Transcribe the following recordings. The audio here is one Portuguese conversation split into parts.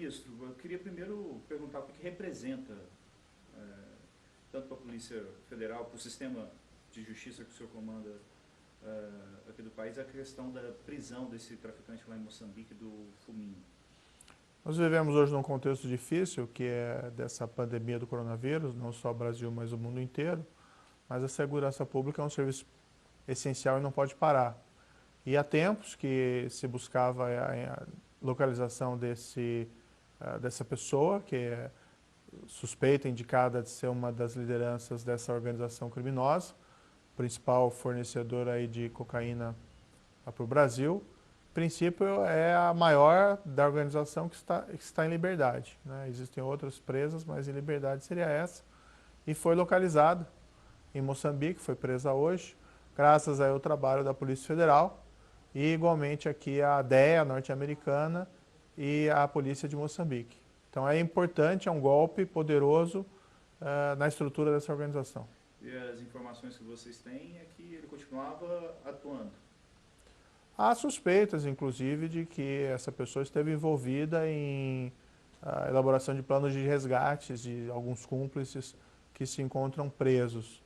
Ministro, eu queria primeiro perguntar o que representa, tanto para a Polícia Federal, para o sistema de justiça que o senhor comanda aqui do país, a questão da prisão desse traficante lá em Moçambique, do Fuminho. Nós vivemos hoje num contexto difícil, que é dessa pandemia do coronavírus, não só o Brasil, mas o mundo inteiro, mas a segurança pública é um serviço essencial e não pode parar. E há tempos que se buscava a localização dessa pessoa, que é suspeita, indicada de ser uma das lideranças dessa organização criminosa, principal fornecedor aí de cocaína para o Brasil. Em princípio, é a maior da organização que está em liberdade, né? Existem outras presas, mas em liberdade seria essa. E foi localizada em Moçambique, foi presa hoje, graças ao trabalho da Polícia Federal e igualmente aqui a DEA norte-americana e a Polícia de Moçambique. Então é importante, é um golpe poderoso na estrutura dessa organização. E as informações que vocês têm é que ele continuava atuando? Há suspeitas, inclusive, de que essa pessoa esteve envolvida em elaboração de planos de resgates de alguns cúmplices que se encontram presos.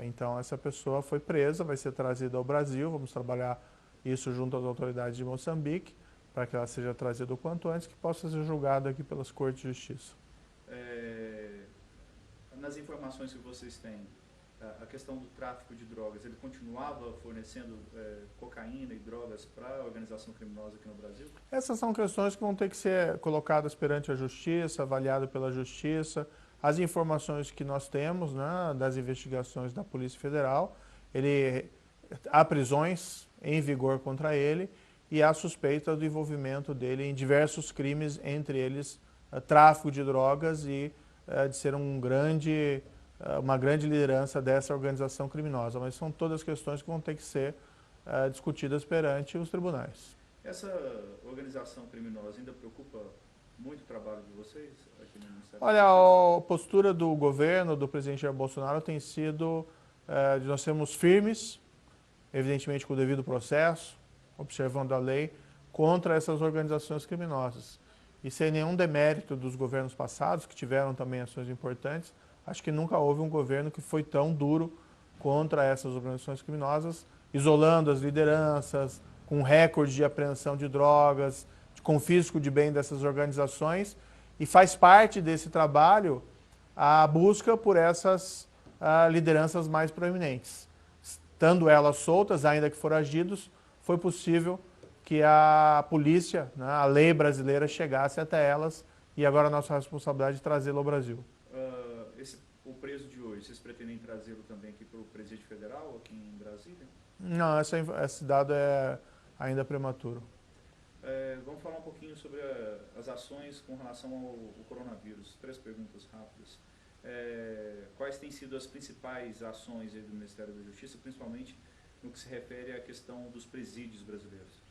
Então, essa pessoa foi presa, vai ser trazida ao Brasil, vamos trabalhar isso junto às autoridades de Moçambique, para que ela seja trazida o quanto antes, que possa ser julgada aqui pelas Cortes de Justiça. Nas informações que vocês têm, a questão do tráfico de drogas, ele continuava fornecendo cocaína e drogas para a organização criminosa aqui no Brasil? Essas são questões que vão ter que ser colocadas perante a Justiça, avaliadas pela Justiça. As informações que nós temos, né, das investigações da Polícia Federal, há prisões em vigor contra ele e há suspeita do envolvimento dele em diversos crimes, entre eles tráfico de drogas e de ser uma grande liderança dessa organização criminosa. Mas são todas questões que vão ter que ser discutidas perante os tribunais. Essa organização criminosa ainda preocupa muito o trabalho de vocês aqui no Ministério? Olha, a postura do governo, do presidente Jair Bolsonaro, tem sido de nós sermos firmes, evidentemente com o devido processo, observando a lei, contra essas organizações criminosas. E sem nenhum demérito dos governos passados, que tiveram também ações importantes, acho que nunca houve um governo que foi tão duro contra essas organizações criminosas, isolando as lideranças, com recorde de apreensão de drogas, de confisco de bem dessas organizações, e faz parte desse trabalho a busca por essas lideranças mais proeminentes. Estando elas soltas, ainda que foragidos, foi possível que a polícia, né, a lei brasileira chegasse até elas, e agora a nossa responsabilidade é trazê-lo ao Brasil. O preso de hoje, vocês pretendem trazê-lo também aqui para o Presídio Federal, aqui em Brasília? Não, esse dado é ainda prematuro. Vamos falar um pouquinho sobre as ações com relação ao coronavírus. 3 perguntas rápidas. Quais têm sido as principais ações aí do Ministério da Justiça, principalmente no que se refere à questão dos presídios brasileiros?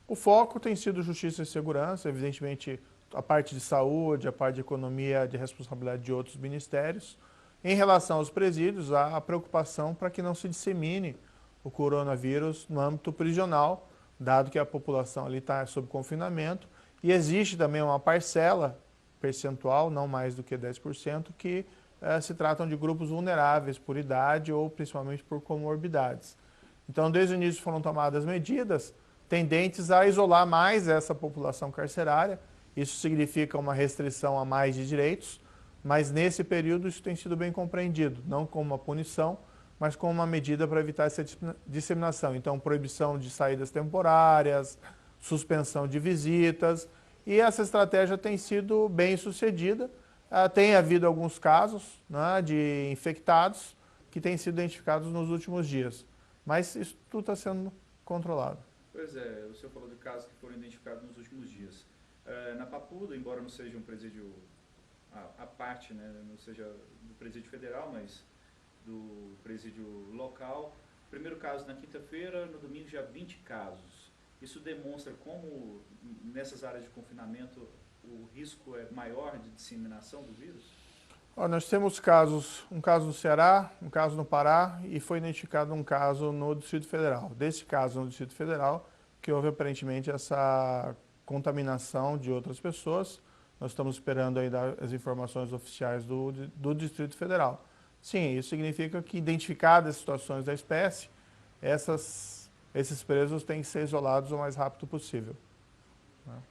O foco tem sido justiça e segurança, evidentemente a parte de saúde, a parte de economia, de responsabilidade de outros ministérios. Em relação aos presídios, há a preocupação para que não se dissemine o coronavírus no âmbito prisional, dado que a população ali está sob confinamento, e existe também uma parcela percentual, não mais do que 10%, que se tratam de grupos vulneráveis por idade ou principalmente por comorbidades. Então, desde o início foram tomadas medidas tendentes a isolar mais essa população carcerária. Isso significa uma restrição a mais de direitos, mas nesse período isso tem sido bem compreendido, não como uma punição, mas como uma medida para evitar essa disseminação. Então, proibição de saídas temporárias, suspensão de visitas, e essa estratégia tem sido bem sucedida. Tem havido alguns casos, né, de infectados que têm sido identificados nos últimos dias, mas isso tudo está sendo controlado. Pois é, o senhor falou de casos que foram identificados nos últimos dias. Na Papuda, embora não seja um presídio à parte, né, não seja do presídio federal, mas do presídio local, primeiro caso na quinta-feira, no domingo já 20 casos. Isso demonstra como nessas áreas de confinamento o risco é maior de disseminação do vírus? Nós temos casos, um caso no Ceará, um caso no Pará e foi identificado um caso no Distrito Federal. Desse caso no Distrito Federal, que houve aparentemente essa contaminação de outras pessoas. Nós estamos esperando ainda as informações oficiais do Distrito Federal. Sim, isso significa que, identificadas as situações da espécie, esses presos têm que ser isolados o mais rápido possível.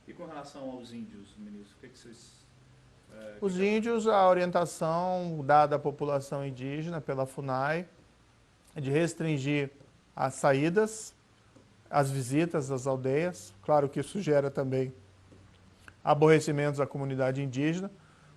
E com relação aos índios, ministro, o que vocês... Os índios, a orientação dada à população indígena pela FUNAI é de restringir as saídas, as visitas às aldeias. Claro que isso gera também aborrecimentos à comunidade indígena,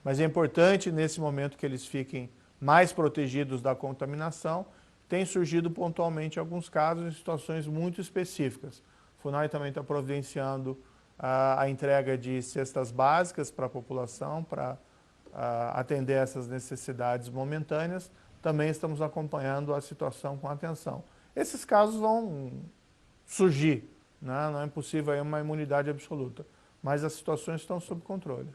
mas é importante nesse momento que eles fiquem mais protegidos da contaminação. Tem surgido pontualmente alguns casos em situações muito específicas. A FUNAI também está providenciando a entrega de cestas básicas para a população, para atender essas necessidades momentâneas. Também estamos acompanhando a situação com atenção. Esses casos vão surgir, né? Não é possível aí uma imunidade absoluta, mas as situações estão sob controle.